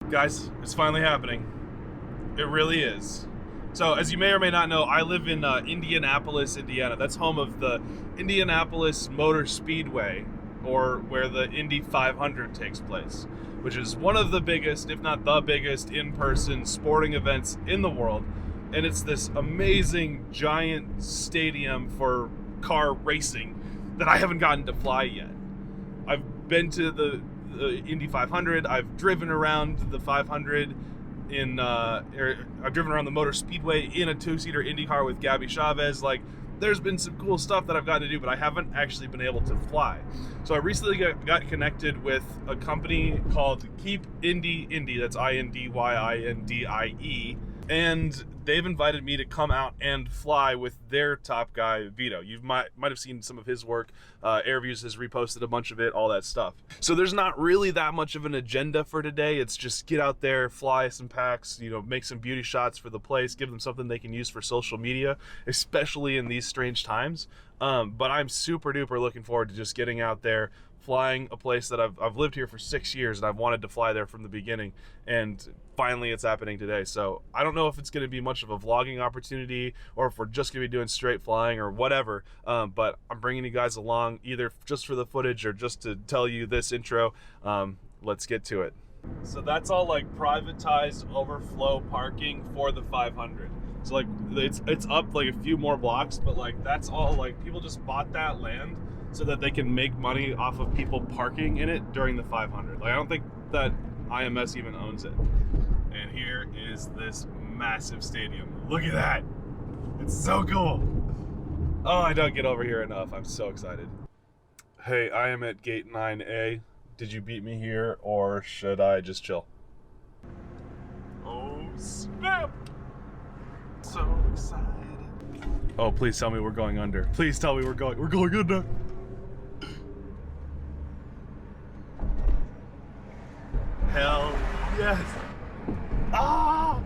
Guys, it's finally happening. It really is. So, as you may or may not know, I live in Indianapolis, Indiana. That's home of the Indianapolis Motor Speedway, or where the Indy 500 takes place, which is one of the biggest, if not the biggest, in-person sporting events in the world. And it's this amazing, giant stadium for car racing that I haven't gotten to fly yet. I've been to the Indy 500. I've driven around the 500 I've driven around the Motor Speedway in a two-seater Indy car with Gabby Chavez. Like, there's been some cool stuff that I've gotten to do, but I haven't actually been able to fly. So I recently got connected with a company called Keep Indy. That's INDYINDIE. And they've invited me to come out and fly with their top guy, Vito. You might have seen some of his work. Airviews has reposted a bunch of it, all that stuff. So there's not really that much of an agenda for today. It's just get out there, fly some packs, make some beauty shots for the place, give them something they can use for social media, especially in these strange times. But I'm super duper looking forward to just getting out there, flying a place that I've lived here for 6 years and I've wanted to fly there from the beginning, and finally it's happening today. So I don't know if it's going to be much of a vlogging opportunity or if we're just going to be doing straight flying or whatever, but I'm bringing you guys along either just for the footage or just to tell you this intro. Let's get to it. So that's all like privatized overflow parking for the 500. So like it's up like a few more blocks, but like that's all, like, people just bought that land so that they can make money off of people parking in it during the 500. Like, I don't think that IMS even owns it. And here is this massive stadium. Look at that. It's so cool. Oh, I don't get over here enough. I'm so excited. Hey, I am at gate 9A. Did you beat me here, or should I just chill? Oh, snap. So excited. Oh, please tell me we're going under. Please tell me we're going under. Hell yes. Ah!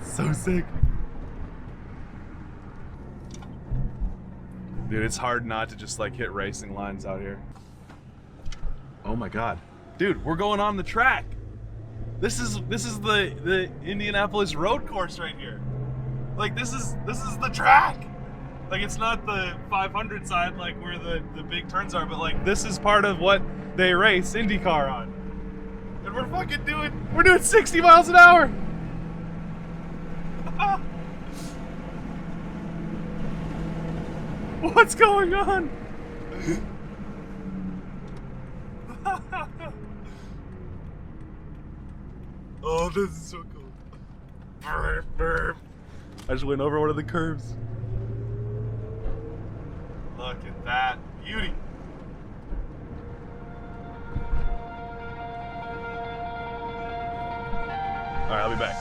So sick. Dude, it's hard not to just like hit racing lines out here. Oh my god. Dude, we're going on the track. This is the Indianapolis road course right here. Like, this is the track. Like, it's not the 500 side like where the big turns are, but like this is part of what they race IndyCar on. And we're doing 60 miles an hour. What's going on? Oh, this is so cool. I just went over one of the curves. Look at that beauty. All right, I'll be back.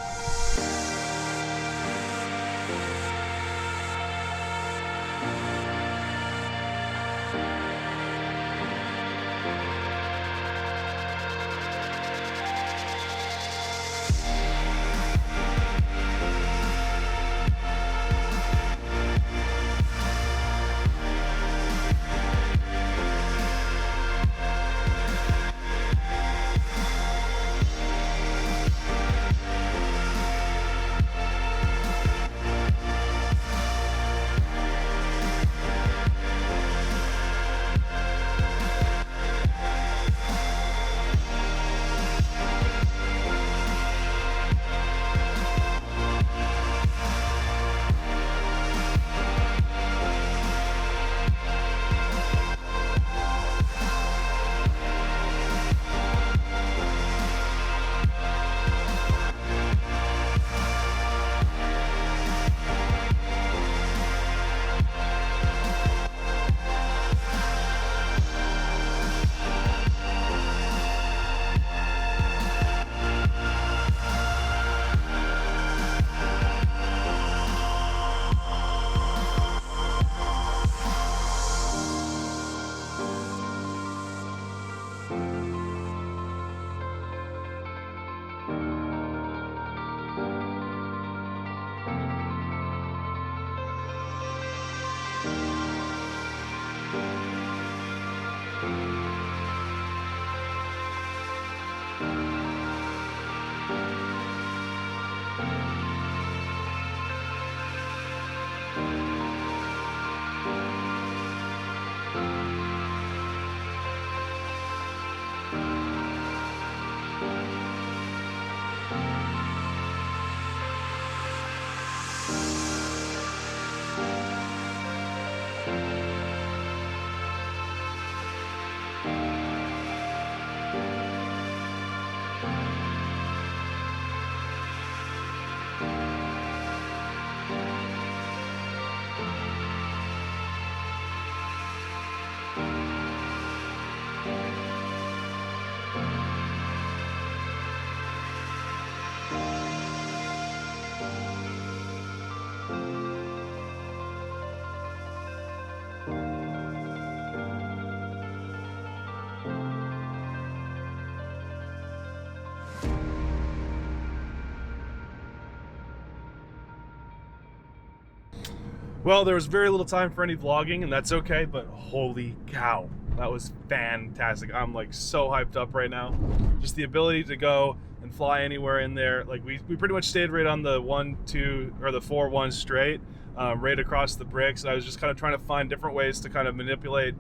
Well, there was very little time for any vlogging, and that's okay, but holy cow, that was fantastic. I'm like so hyped up right now. Just the ability to go and fly anywhere in there. Like we pretty much stayed right on the 1-2 or the 4-1 straight, right across the bricks. I was just kind of trying to find different ways to kind of manipulate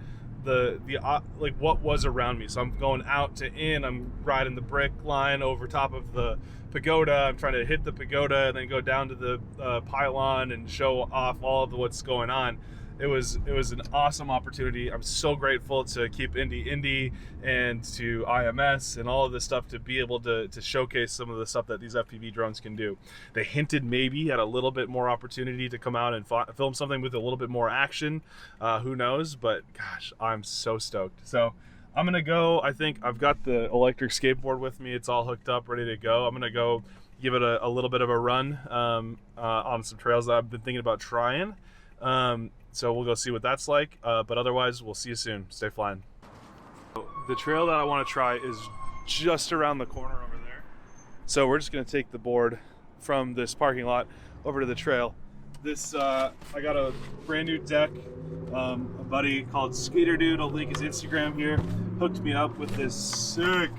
the like what was around me. So I'm going out to in, I'm riding the brick line over top of the pagoda. I'm trying to hit the pagoda and then go down to the pylon and show off all of what's going on. It was an awesome opportunity. I'm so grateful to Keep Indy and to IMS and all of this stuff to be able to showcase some of the stuff that these FPV drones can do. They hinted maybe at a little bit more opportunity to come out and film something with a little bit more action. Who knows? But gosh, I'm so stoked. So I'm gonna go. I think I've got the electric skateboard with me. It's all hooked up, ready to go. I'm gonna go give it a little bit of a run on some trails that I've been thinking about trying. So we'll go see what that's like, but otherwise we'll see you soon. Stay flying. The trail that I want to try is just around the corner over there. So we're just going to take the board from this parking lot over to the trail. This I got a brand new deck. A buddy called Skater Dude, I'll link his Instagram here, hooked me up with this sick,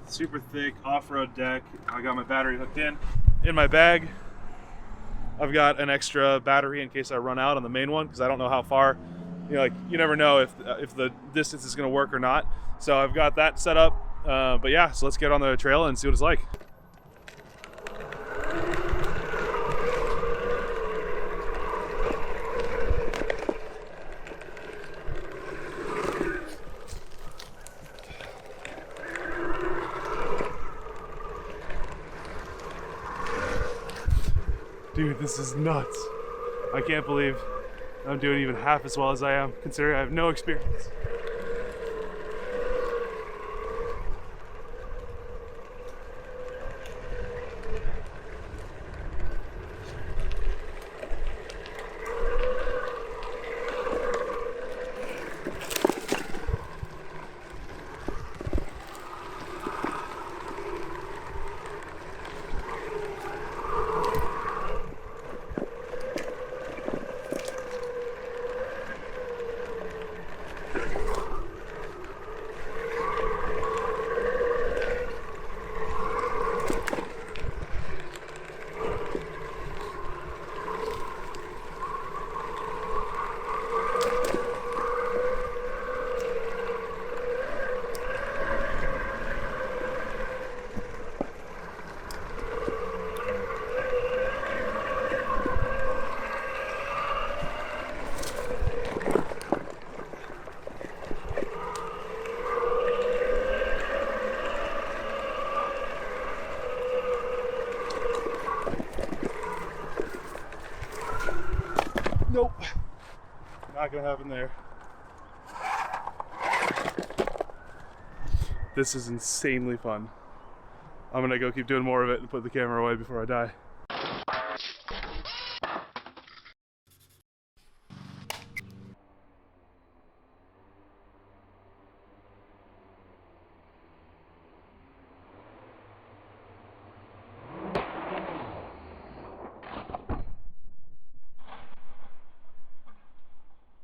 super thick off-road deck. I got my battery hooked in my bag. I've got an extra battery in case I run out on the main one, because I don't know how far, you know, like you never know if the distance is going to work or not. So I've got that set up. But yeah, so let's get on the trail and see what it's like. Dude, this is nuts. I can't believe I'm doing even half as well as I am, considering I have no experience. Nope, not gonna happen there. This is insanely fun. I'm gonna go keep doing more of it and put the camera away before I die.